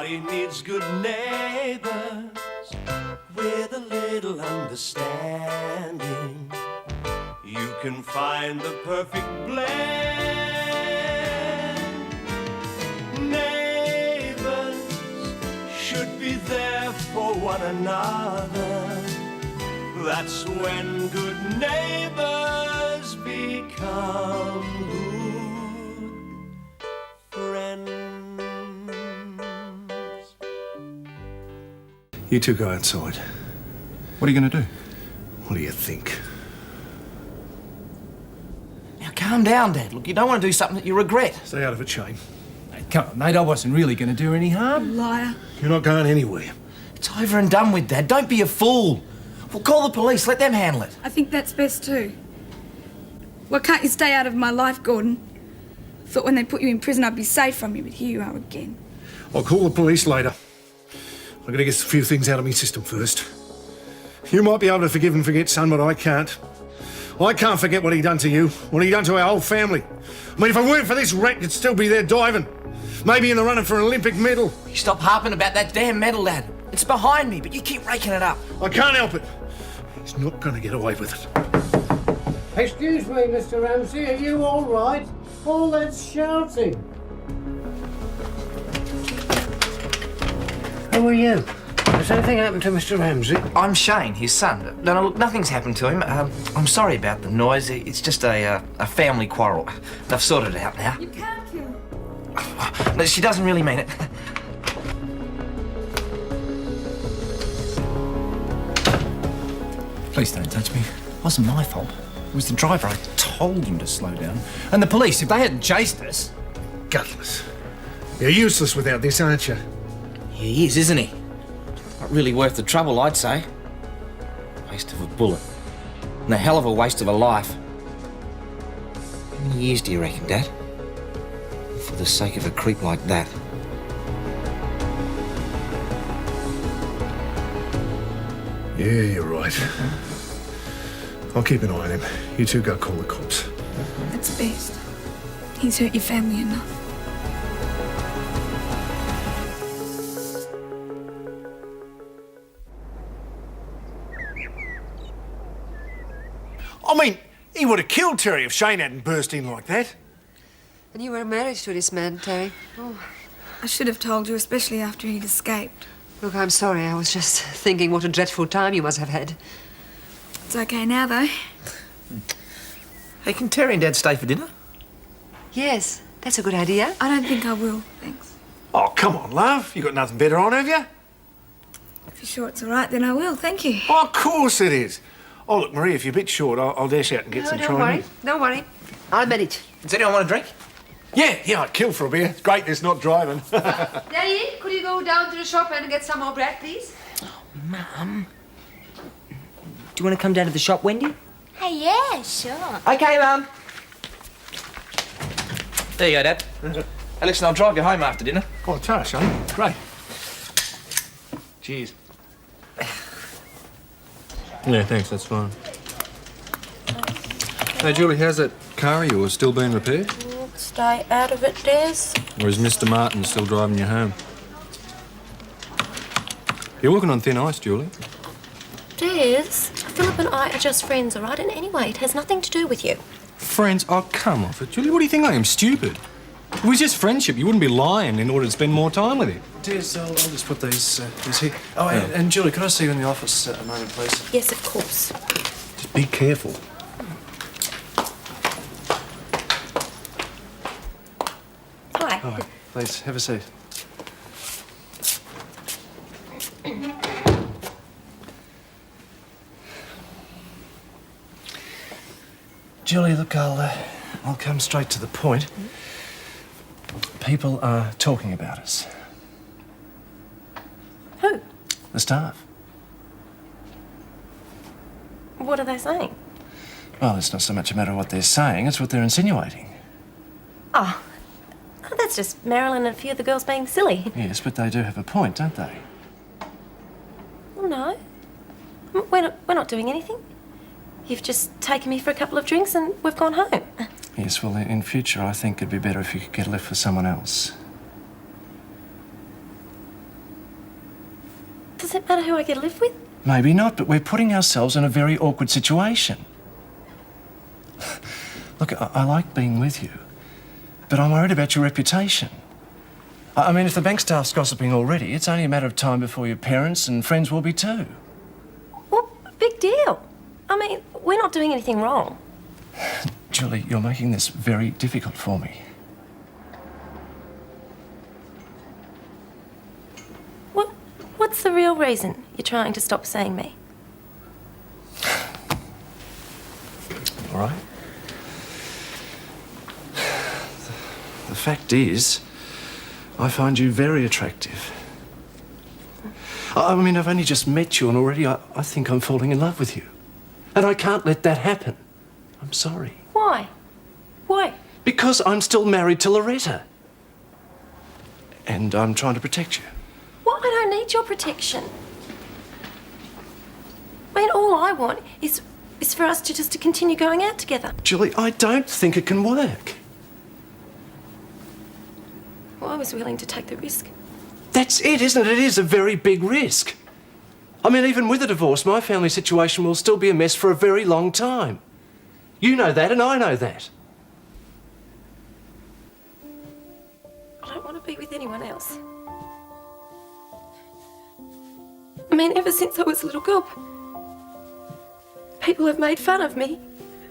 Everybody needs good neighbours with a little understanding. You can find the perfect blend. Neighbours should be there for one another. That's when good neighbours become good friends. You two go outside. What are you going to do? What do you think? Now, calm down, Dad. Look, you don't want to do something that you regret. Stay out of it, Shane. Hey, come on, mate. I wasn't really going to do any harm. Liar. You're not going anywhere. It's over and done with, Dad. Don't be a fool. Well, call the police. Let them handle it. I think that's best too. Why can't you stay out of my life, Gordon? Thought when they put you in prison I'd be safe from you, but here you are again. I'll call the police later. I've got to get a few things out of my system first. You might be able to forgive and forget, son, but I can't. I can't forget what he done to you, what he done to our whole family. I mean, if it weren't for this wreck, you'd still be there diving. Maybe in the running for an Olympic medal. You stop harping about that damn medal, Dad. It's behind me, but you keep raking it up. I can't help it. He's not going to get away with it. Excuse me, Mr. Ramsay, are you all right? All that shouting. Who are you? Has anything happened to Mr. Ramsay? I'm Shane, his son. No, look, nothing's happened to him. I'm sorry about the noise. It's just a family quarrel. I've sorted it out now. You can't kill him. No, she doesn't really mean it. Please don't touch me. It wasn't my fault. It was the driver. I told him to slow down. And the police, if they hadn't chased us... Gutless. You're useless without this, aren't you? He is, isn't he? Not really worth the trouble, I'd say. Waste of a bullet. And a hell of a waste of a life. How many years do you reckon, Dad? For the sake of a creep like that. Yeah, you're right. I'll keep an eye on him. You two go call the cops. That's best. He's hurt your family enough. I mean, he would have killed Terry if Shane hadn't burst in like that. And you were married to this man, Terry. Oh. I should have told you, especially after he'd escaped. Look, I'm sorry. I was just thinking what a dreadful time you must have had. It's okay now, though. Hey, can Terry and Dad stay for dinner? Yes, that's a good idea. I don't think I will, thanks. Oh, come on, love. You got nothing better on, have you? If you're sure it's all right, then I will, thank you. Oh, of course it is. Oh, look, Marie, if you're a bit short, I'll dash out and get some don't worry. Don't worry. I'll manage. Does anyone want a drink? Yeah, I'd kill for a beer. It's great there's not driving. Daddy, could you go down to the shop and get some more bread, please? Mum. Do you want to come down to the shop, Wendy? Hey, yeah, sure. OK, Mum. There you go, Dad. Hey, listen, I'll drive you home after dinner. Oh, Tash, eh? Great. Cheers. Yeah, thanks, that's fine. Hey, Julie, how's that car of yours still being repaired? Stay out of it, Des. Or is Mr. Martin still driving you home? You're walking on thin ice, Julie. Des, Philip and I are just friends, all right? And anyway, it has nothing to do with you. Friends? Oh, come off it, Julie. What do you think I am, stupid? If it was just friendship, you wouldn't be lying in order to spend more time with him. Des, I'll just put these here. Oh, and Julie, could I see you in the office a moment, please? Yes, of course. Just be careful. Hi. Oh, please, have a seat. Julie, look, I'll come straight to the point. People are talking about us. Who? The staff. What are they saying? Well, it's not so much a matter of what they're saying, it's what they're insinuating. Oh, that's just Marilyn and a few of the girls being silly. Yes, but they do have a point, don't they? Well, no. We're not doing anything. You've just taken me for a couple of drinks and we've gone home. Yes, well, in future, I think it'd be better if you could get a lift for someone else. Does it matter who I get to live with? Maybe not, but we're putting ourselves in a very awkward situation. Look, I like being with you, but I'm worried about your reputation. I mean, if the bank staff's gossiping already, it's only a matter of time before your parents and friends will be too. Well, big deal. I mean, we're not doing anything wrong. Julie, you're making this very difficult for me. What's the real reason you're trying to stop seeing me? All right. The fact is, I find you very attractive. I mean, I've only just met you and already I think I'm falling in love with you. And I can't let that happen. I'm sorry. Why? Why? Because I'm still married to Loretta. And I'm trying to protect you. Well, I don't need your protection. I mean, all I want is for us to continue going out together. Julie, I don't think it can work. Well, I was willing to take the risk. That's it, isn't it? It is a very big risk. I mean, even with a divorce, my family situation will still be a mess for a very long time. You know that, and I know that. I don't want to be with anyone else. I mean, ever since I was a little girl, people have made fun of me.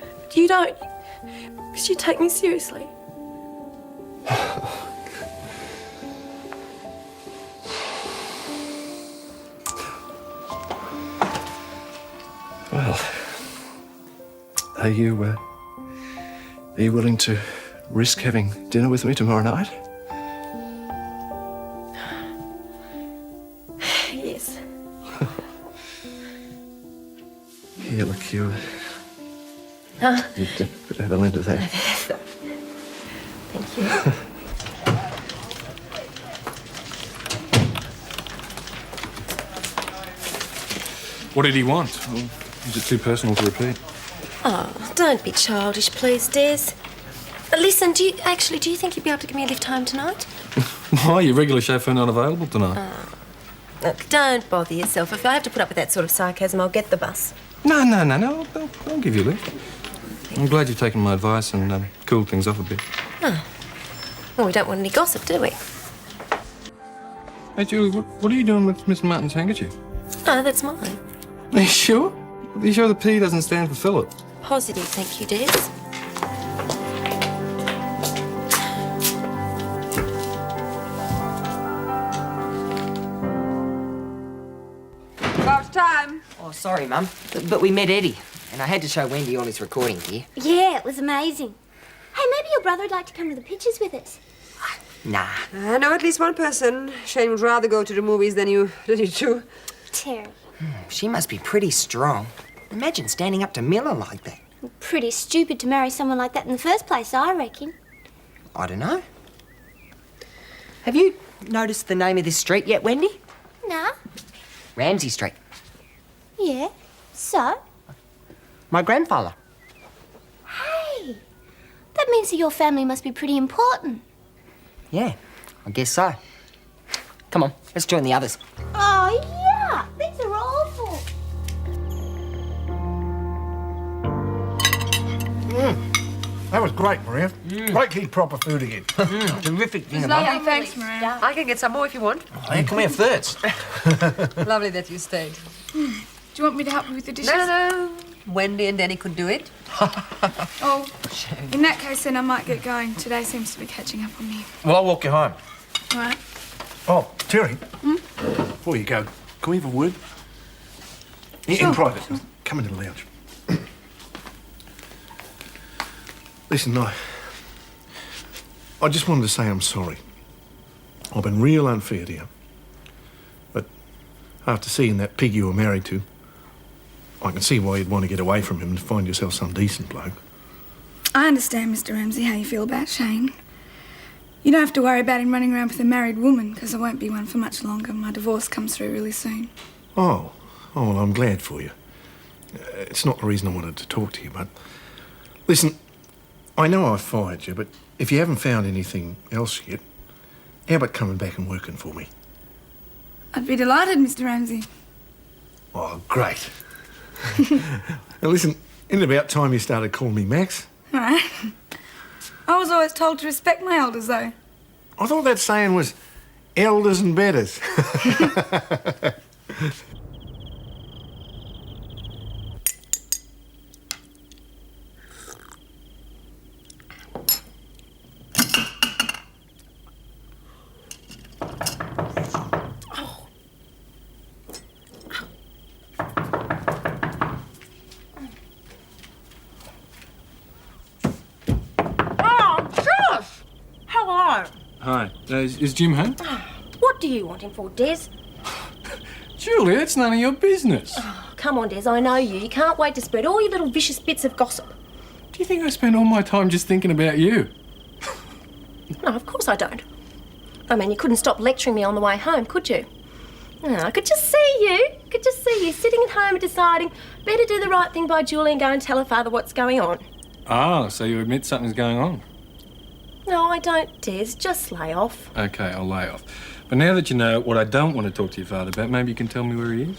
But you don't, because you take me seriously. Well, are you willing to risk having dinner with me tomorrow night? Yes. Here, look, you Huh? put Helen into that. Thank you. What did he want? Or is it too personal to repeat? Oh, don't be childish, please, Des. Listen, do you think you'd be able to give me a lift home tonight? Why? Your regular chauffeur not available tonight? Look, don't bother yourself. If I have to put up with that sort of sarcasm, I'll get the bus. No. I'll give you a lift. I'm glad you've taken my advice and cooled things off a bit. Oh. Well, we don't want any gossip, do we? Hey, Julie, what are you doing with Miss Martin's handkerchief? Oh, that's mine. Are you sure? Are you sure the P doesn't stand for Philip? Positive, thank you, Des. About time. Oh, sorry, Mum. But we met Eddie, and I had to show Wendy all his recording gear. Yeah, it was amazing. Hey, maybe your brother would like to come to the pictures with us. Nah. I know at least one person. Shane would rather go to the movies than you two. Terry. She must be pretty strong. Imagine standing up to Miller like that. Pretty stupid to marry someone like that in the first place, I reckon. I don't know. Have you noticed the name of this street yet, Wendy? Nah. Ramsay Street. Yeah. So? My grandfather. Hey. That means that your family must be pretty important. Yeah, I guess so. Come on, let's join the others. Oh, yeah. These are awful. That was great, Maria. Great to eat proper food again. Terrific thing Lovely, thanks, Miranda. I can get some more if you want. Hey, come here, thirds. Lovely that you stayed. Do you want me to help you with the dishes? No. Wendy and Danny could do it. Oh, in that case, then I might get going. Today seems to be catching up on me. Well, I'll walk you home. All right. Oh, Terry. Before you go, can we have a word? In private. Come into the lounge. Listen, I just wanted to say I'm sorry. I've been real unfair to you. But after seeing that pig you were married to, I can see why you'd want to get away from him and find yourself some decent bloke. I understand, Mr. Ramsay, how you feel about Shane. You don't have to worry about him running around with a married woman, because I won't be one for much longer. My divorce comes through really soon. Oh, well, I'm glad for you. It's not the reason I wanted to talk to you, but... Listen, I know I've fired you, but if you haven't found anything else yet, how about coming back and working for me? I'd be delighted, Mr. Ramsay. Oh, great. Now listen, isn't it about time you started calling me Max? All right. I was always told to respect my elders, though. I thought that saying was elders and betters. Hi. Is Jim home? What do you want him for, Des? Julie, that's none of your business. Oh, come on, Des, I know you. You can't wait to spread all your little vicious bits of gossip. Do you think I spend all my time just thinking about you? No, of course I don't. I mean, you couldn't stop lecturing me on the way home, could you? Oh, I could just see you. Sitting at home and deciding better do the right thing by Julie and go and tell her father what's going on. Oh, so you admit something's going on? No, I don't, Des. Just lay off. OK, I'll lay off. But now that you know what I don't want to talk to your father about, maybe you can tell me where he is?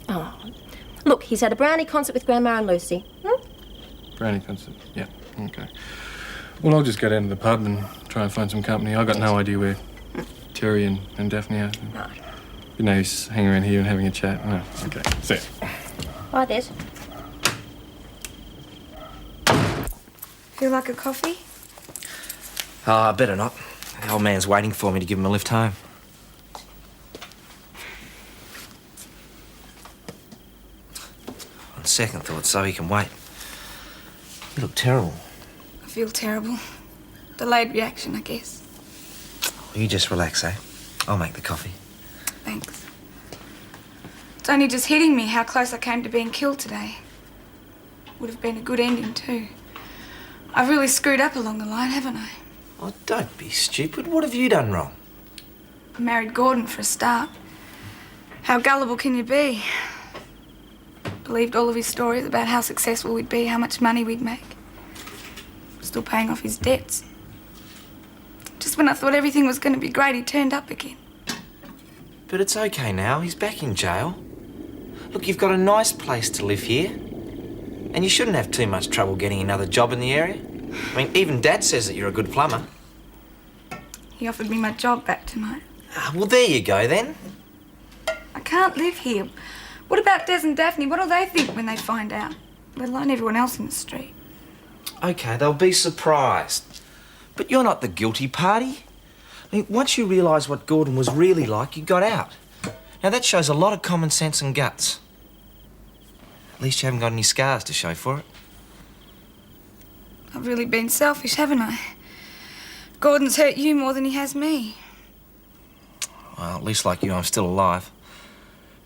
Oh, look, he's had a brownie concert with Grandma and Lucy. Brownie concert? Yeah, OK. Well, I'll just go down to the pub and try and find some company. I've got no idea where Terry and Daphne are. Right. You know, he's hanging around here and having a chat. No, OK. See ya. Bye, Des. Feel like a coffee? Oh, I better not. The old man's waiting for me to give him a lift home. On second thought, so he can wait. You look terrible. I feel terrible. Delayed reaction, I guess. You just relax, eh? I'll make the coffee. Thanks. It's only just hitting me how close I came to being killed today. Would have been a good ending, too. I've really screwed up along the line, haven't I? Oh, don't be stupid. What have you done wrong? I married Gordon for a start. How gullible can you be? Believed all of his stories about how successful we'd be, how much money we'd make. Still paying off his debts. Just when I thought everything was going to be great, he turned up again. But it's okay now. He's back in jail. Look, you've got a nice place to live here. And you shouldn't have too much trouble getting another job in the area. I mean, even Dad says that you're a good plumber. He offered me my job back tonight. Ah, well, there you go, then. I can't live here. What about Des and Daphne? What'll they think when they find out? Let alone everyone else in the street. OK, they'll be surprised. But you're not the guilty party. I mean, once you realise what Gordon was really like, you got out. Now, that shows a lot of common sense and guts. At least you haven't got any scars to show for it. I've really been selfish, haven't I? Gordon's hurt you more than he has me. Well, at least like you, I'm still alive.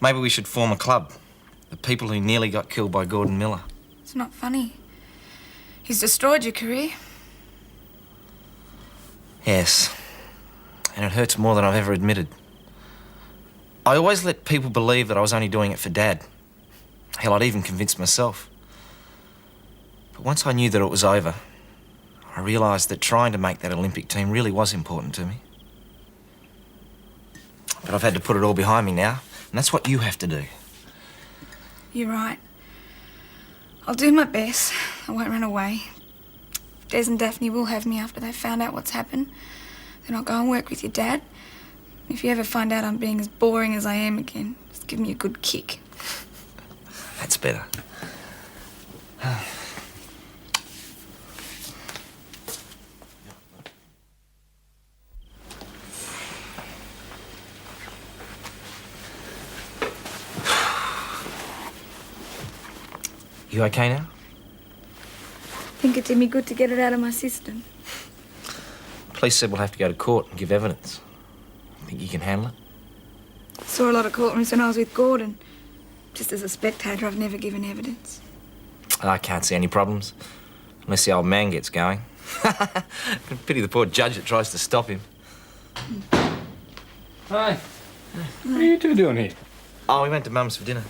Maybe we should form a club. The people who nearly got killed by Gordon Miller. It's not funny. He's destroyed your career. Yes. And it hurts more than I've ever admitted. I always let people believe that I was only doing it for Dad. Hell, I'd even convinced myself. But once I knew that it was over, I realised that trying to make that Olympic team really was important to me. But I've had to put it all behind me now, and that's what you have to do. You're right. I'll do my best. I won't run away. Des and Daphne will have me after they've found out what's happened. Then I'll go and work with your dad. If you ever find out I'm being as boring as I am again, just give me a good kick. That's better. You okay now? I think it did me good to get it out of my system. Police said we'll have to go to court and give evidence. Think you can handle it? Saw a lot of courtrooms when I was with Gordon. Just as a spectator, I've never given evidence. I can't see any problems. Unless the old man gets going. Pity the poor judge that tries to stop him. Hi. What are you two doing here? Oh, we went to Mum's for dinner.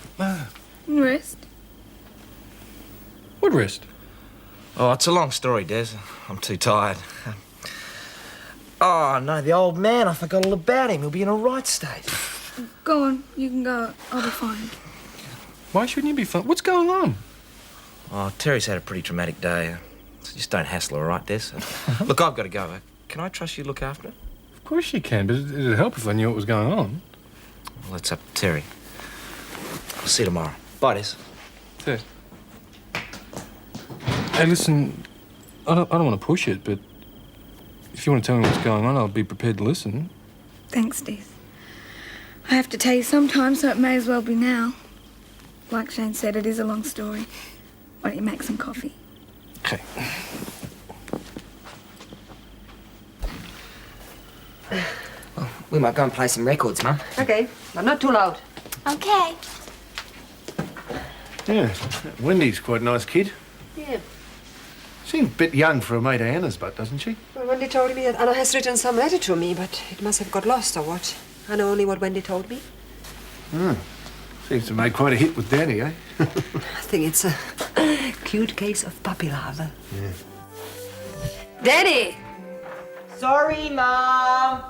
Rest? What rest? Oh, it's a long story, Des. I'm too tired. Oh, no, the old man. I forgot all about him. He'll be in a right state. Go on, you can go. I'll be fine. Why shouldn't you be fine? What's going on? Oh, Terry's had a pretty traumatic day. So just don't hassle her, all right, Des? Look, I've got to go. Can I trust you to look after her? Of course you can, but it'd help if I knew what was going on. Well, that's up to Terry. I'll see you tomorrow. Bye, Des. There. Hey, listen, I don't want to push it, but if you want to tell me what's going on, I'll be prepared to listen. Thanks, Des. I have to tell you sometimes, so it may as well be now. Like Shane said, it is a long story. Why don't you make some coffee? Okay. Well, we might go and play some records, Mum. Okay, but not too loud. Okay. Yeah, Wendy's quite a nice kid. Yeah. Seems a bit young for a mate of Anna's, but doesn't she? Well, Wendy told me that Anna has written some letter to me, but it must have got lost or what. I know only what Wendy told me. Seems to have made quite a hit with Daddy, eh? I think it's a cute case of puppy love. Yeah. Daddy! Sorry, Mum.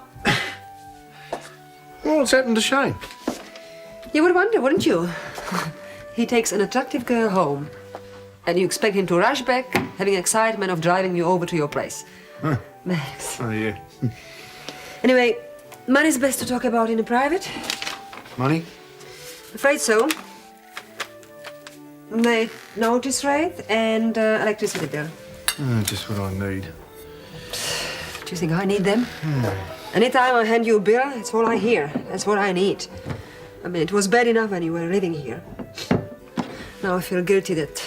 Well, what's happened to Shane? You would wonder, wouldn't you? He takes an attractive girl home, and you expect him to rush back, having excitement of driving you over to your place. Huh. Max. Oh, yeah. Anyway, money's best to talk about in private. Money? Afraid so. The notice rate and electricity bill. Just what I need. Do you think I need them? Anytime I hand you a bill, it's all I hear. That's what I need. I mean, it was bad enough when you were living here. Now I feel guilty that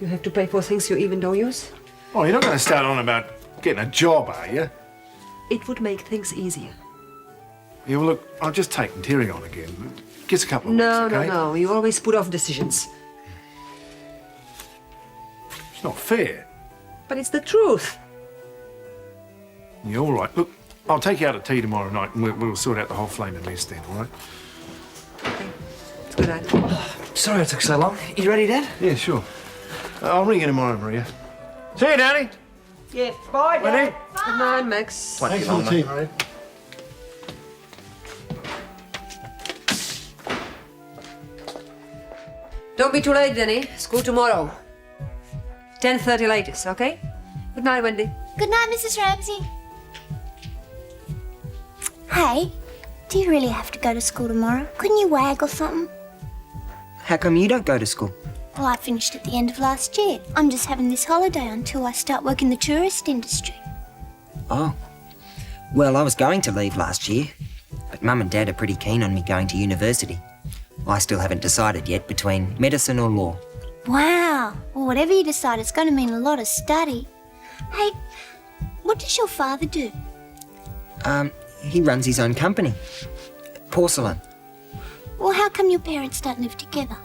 you have to pay for things you even don't use. Oh, you're not going to start on about getting a job, are you? It would make things easier. Yeah, well, look, I've just taken Terry on again. Give us a couple of weeks, okay? No. You always put off decisions. It's not fair. But it's the truth. Yeah, all right. Look, I'll take you out at tea tomorrow night and we'll sort out the whole flaming mess then, all right? Okay. It's a good idea. Sorry it took so long. You ready, Dad? Yeah, sure. I'll ring you tomorrow, Maria. See you, Daddy. Yeah, bye, Dad. Wendy. Good night, Max. Thanks for the tea, Maria. Don't be too late, Denny. School tomorrow. 10:30 latest, okay? Good night, Wendy. Good night, Mrs. Ramsay. Hey, do you really have to go to school tomorrow? Couldn't you wag or something? How come you don't go to school? Well, I finished at the end of last year. I'm just having this holiday until I start working the tourist industry. Oh. Well, I was going to leave last year, but Mum and Dad are pretty keen on me going to university. I still haven't decided yet between medicine or law. Wow. Well, whatever you decide, it's going to mean a lot of study. Hey, what does your father do? He runs his own company. Porcelain. Well, how come your parents don't live together?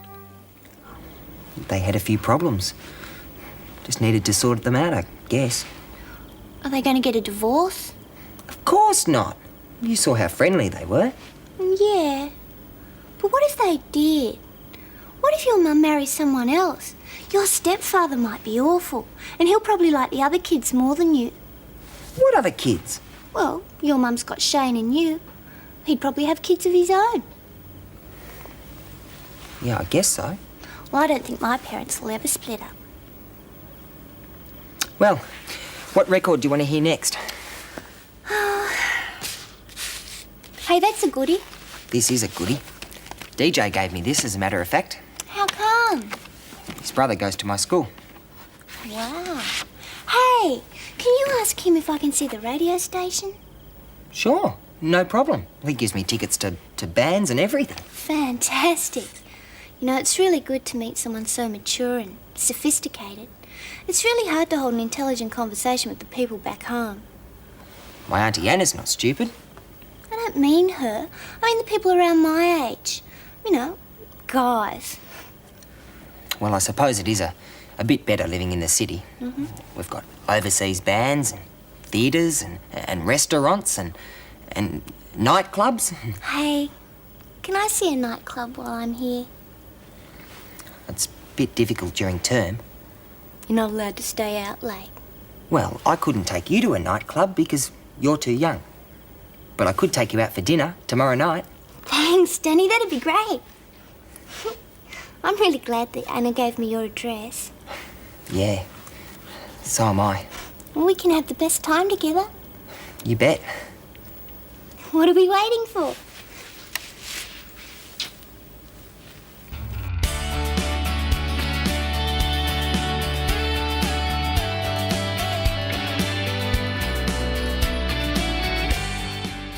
They had a few problems. Just needed to sort them out, I guess. Are they going to get a divorce? Of course not. You saw how friendly they were. Yeah. But what if they did? What if your mum marries someone else? Your stepfather might be awful, and he'll probably like the other kids more than you. What other kids? Well, your mum's got Shane and you. He'd probably have kids of his own. Yeah, I guess so. Well, I don't think my parents will ever split up. Well, what record do you want to hear next? Hey, that's a goodie. This is a goodie. DJ gave me this, as a matter of fact. How come? His brother goes to my school. Wow. Hey, can you ask him if I can see the radio station? Sure, no problem. He gives me tickets to bands and everything. Fantastic. You know, it's really good to meet someone so mature and sophisticated. It's really hard to hold an intelligent conversation with the people back home. My Auntie Anna's not stupid. I don't mean her. I mean the people around my age. You know, guys. Well, I suppose it is a bit better living in the city. Mm-hmm. We've got overseas bands and theatres and restaurants and nightclubs. Hey, can I see a nightclub while I'm here? It's a bit difficult during term. You're not allowed to stay out late. Well, I couldn't take you to a nightclub because you're too young. But I could take you out for dinner tomorrow night. Thanks, Danny. That'd be great. I'm really glad that Anna gave me your address. Yeah, so am I. Well, we can have the best time together. You bet. What are we waiting for?